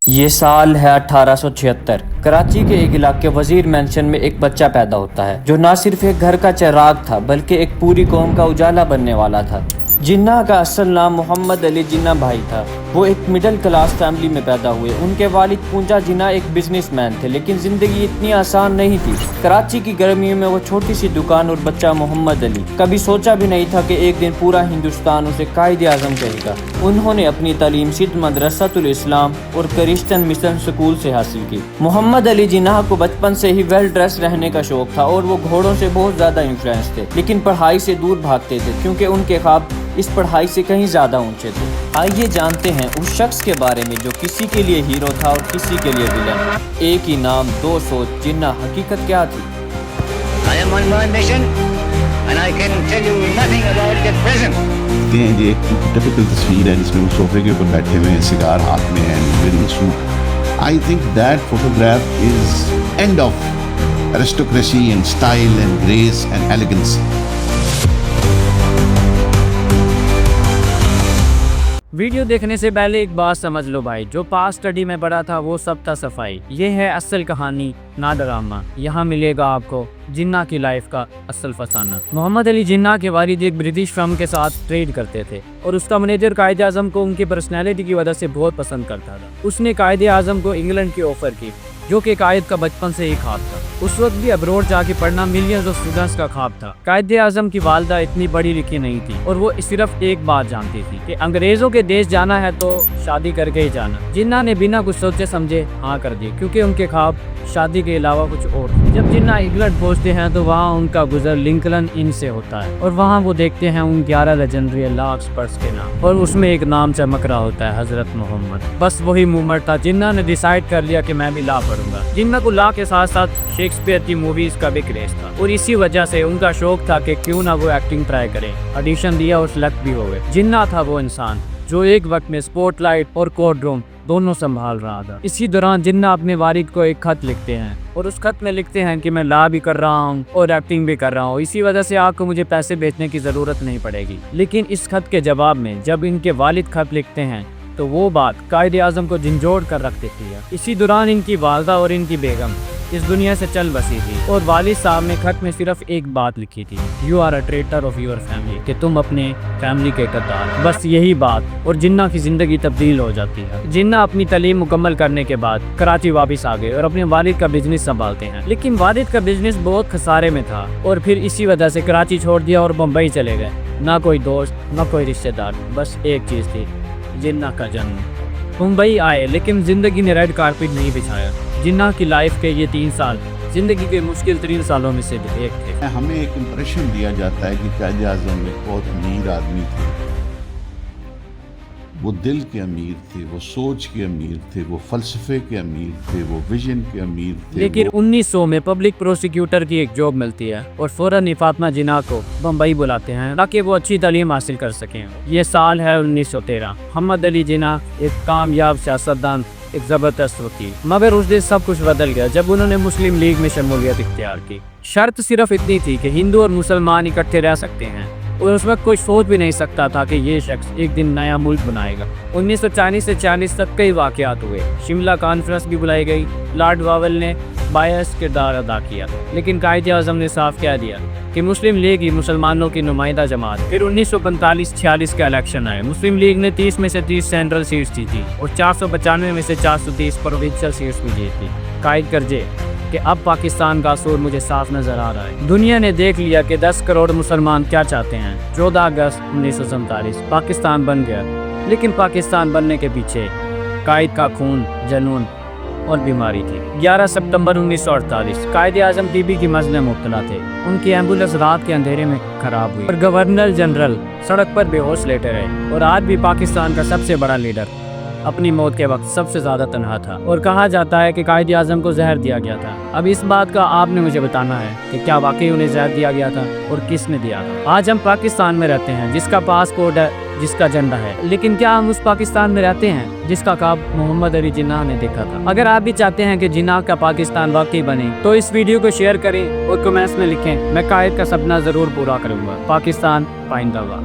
یہ سال ہے 1876۔ کراچی کے ایک علاقے وزیر مینشن میں ایک بچہ پیدا ہوتا ہے جو نہ صرف ایک گھر کا چراغ تھا بلکہ ایک پوری قوم کا اجالا بننے والا تھا۔ جناح کا اصل نام محمد علی جناح بھائی تھا۔ وہ ایک مڈل کلاس فیملی میں پیدا ہوئے۔ ان کے والد پونچا جناح ایک بزنس مین تھے، لیکن زندگی اتنی آسان نہیں تھی۔ کراچی کی گرمیوں میں وہ چھوٹی سی دکان اور بچہ محمد علی کبھی سوچا بھی نہیں تھا کہ ایک دن پورا ہندوستان اسے قائد اعظم کہے گا۔ انہوں نے اپنی تعلیم سندھ مدرسۃ الاسلام اور کرسچن مشن اسکول سے حاصل کی۔ محمد علی جناح کو بچپن سے ہی ویل ڈریس رہنے کا شوق تھا اور وہ گھوڑوں سے بہت زیادہ انفلوئنس تھے، لیکن پڑھائی سے دور بھاگتے تھے کیونکہ ان کے خواب اس پڑھائی سے کہیں زیادہ اونچے تھے۔ آئیے جانتے ہیں اس شخص کے بارے میں جو کسی کے لیے ہیرو تھا اور کسی کے لیے ویلن۔ ایک ہی نام دو سوچ، جناح حقیقت کیا تھی؟ I am on my mission and I can tell you nothing about it at present. یہ ایک ٹپکل تصویر ہے جس میں وہ صوفے کے اوپر بیٹھے ہوئے ہیں، سگار ہاتھ میں ہے، wearing suit. I think that photograph is end of aristocracy and style and grace and elegance. Video دیکھنے سے پہلے ایک بات سمجھ لو بھائی، جو پاس اسٹڈی میں پڑھا تھا وہ سب تھا صفائی۔ یہ ہے اصل کہانی، نہ ڈرامہ۔ یہاں ملے گا آپ کو جناح کی لائف کا اصل فسانہ۔ محمد علی جناح کے والد ایک برٹش فرم کے ساتھ ٹریڈ کرتے تھے اور اس کا مینیجر قائد اعظم کو ان کی پرسنالٹی کی وجہ سے بہت پسند کرتا تھا۔ اس نے قائد اعظم کو انگلینڈ کی آفر کی، جو کہ قائد کا بچپن سے ہی خواب تھا۔ اس وقت بھی ابروڈ جا کے پڑھنا ملینز آف اسٹوڈنٹس کا خواب تھا۔ قائد اعظم کی والدہ اتنی پڑھی لکھی نہیں تھی اور وہ صرف ایک بات جانتی تھی کہ انگریزوں کے دیش جانا ہے تو شادی کر کے ہی جانا۔ جناح نے بنا کچھ سوچے سمجھے ہاں کر دی، کیونکہ ان کے خواب شادی کے علاوہ کچھ اور تھے۔ جب جناح انگلینڈ پہنچتے ہیں تو وہاں ان کا گزر لنکلن ان سے ہوتا ہے اور وہاں وہ دیکھتے ہیں ان 11 لیجنڈری لا ایکسپرٹس کے نام، اور اس میں ایک نام چمک رہا ہوتا ہے، حضرت محمد۔ بس وہی مومنٹ تھا، جناح نے ڈیسائیڈ کر لیا کہ میں بھی لا پڑھوں گا۔ جناح کو لا کے ساتھ ساتھ شیکسپیئر کی موویز کا بھی کریز تھا اور اسی وجہ سے ان کا شوق تھا کہ کیوں نہ وہ ایکٹنگ ٹرائی کریں۔ آڈیشن دیا اور سلیکٹ بھی ہوئے۔ جناح تھا وہ انسان جو ایک وقت میں سپوٹ لائٹ اور کورٹ روم دونوں سنبھال رہا تھا۔ اسی دوران جناح اپنے والد کو ایک خط لکھتے ہیں اور اس خط میں لکھتے ہیں کہ میں لا بھی کر رہا ہوں اور ایکٹنگ بھی کر رہا ہوں، اسی وجہ سے آپ کو مجھے پیسے بیچنے کی ضرورت نہیں پڑے گی۔ لیکن اس خط کے جواب میں جب ان کے والد خط لکھتے ہیں تو وہ بات قائد اعظم کو جھنجھوڑ کر رکھ دیتی ہے۔ اسی دوران ان کی والدہ اور ان کی بیگم اس دنیا سے چل بسی تھی اور والد صاحب نے خط میں صرف ایک بات لکھی تھی، you are a traitor of your family, کہ تم اپنے فیملی کے غدار۔ بس یہی بات، اور جناح کی زندگی تبدیل ہو جاتی ہے۔ جناح اپنی تعلیم مکمل کرنے کے بعد کراچی واپس آ گئے اور اپنے والد کا بزنس سنبھالتے ہیں، لیکن والد کا بزنس بہت خسارے میں تھا اور پھر اسی وجہ سے کراچی چھوڑ دیا اور بمبئی چلے گئے۔ نہ کوئی دوست، نہ کوئی رشتہ دار، بس ایک چیز تھی، جناح کا جنم۔ ممبئی آئے لیکن زندگی نے ریڈ کارپٹ نہیں بچھایا۔ جناح کی لائف کے یہ 3 سال زندگی کے مشکل ترین سالوں میں سے ایک تھے۔ ہمیں ایک امپریشن دیا جاتا ہے کہ قائد اعظم ایک بہت امیر آدمی تھے، وہ دل کے امیر تھے، وہ سوچ کے امیر تھے، وہ فلسفے کے امیر تھے، وہ ویژن کے امیر تھے۔ لیکن 1900 میں پبلک پروسیکیوٹر کی ایک جاب ملتی ہے اور فوراً ہی فاطمہ جناح کو بمبئی بلاتے ہیں تاکہ وہ اچھی تعلیم حاصل کر سکیں۔ یہ سال ہے 1913۔ محمد علی جناح ایک کامیاب سیاستدان، ایک زبردست وکیل، مگر اس دن سب کچھ بدل گیا جب انہوں نے مسلم لیگ میں شمولیت اختیار کی۔ شرط صرف اتنی تھی کہ ہندو اور مسلمان اکٹھے رہ سکتے ہیں، اور اس وقت کوئی سوچ بھی نہیں سکتا تھا کہ یہ شخص ایک دن نیا ملک بنائے گا۔ 1940 سے 40 تک کئی واقعات ہوئے، شملہ کانفرنس بھی بلائی گئی، لارڈ واول نے بائس کردار ادا کیا، لیکن قائد اعظم نے صاف کہہ دیا کہ مسلم لیگ ہی مسلمانوں کی نمائندہ جماعت۔ پھر 1945-46 کا الیکشن آئے، مسلم لیگ نے 30 میں سے 30 سینٹرل سیٹس جیتی اور 495 میں سے 430 پروونشل سیٹس بھی جیتی۔ قائد گرجے کہ اب پاکستان کا اصول مجھے صاف نظر آ رہا ہے۔ دنیا نے دیکھ لیا کہ 10 کروڑ مسلمان کیا چاہتے ہیں۔ 14 اگست 1947 پاکستان بن گیا، لیکن پاکستان بننے کے پیچھے قائد کا خون، جنون اور بیماری تھی۔ 11 ستمبر 1948 قائد اعظم ٹی بی کی مرض میں مبتلا تھے۔ ان کی ایمبولینس رات کے اندھیرے میں خراب ہوئی اور گورنر جنرل سڑک پر بے ہوش لیٹے رہے، اور آج بھی پاکستان کا سب سے بڑا لیڈر اپنی موت کے وقت سب سے زیادہ تنہا تھا، اور کہا جاتا ہے کہ قائد اعظم کو زہر دیا گیا تھا۔ اب اس بات کا آپ نے مجھے بتانا ہے کہ کیا واقعی انہیں زہر دیا گیا تھا اور کس نے دیا تھا۔ آج ہم پاکستان میں رہتے ہیں جس کا پاسپورٹ ہے، جس کا جھنڈا ہے، لیکن کیا ہم اس پاکستان میں رہتے ہیں جس کا خواب محمد علی جناح نے دیکھا تھا؟ اگر آپ بھی چاہتے ہیں کہ جناح کا پاکستان واقعی بنے تو اس ویڈیو کو شیئر کریں اور کمنٹس میں لکھیں، میں قائد کا سپنا ضرور پورا کروں گا۔ پاکستان پائندہ باد۔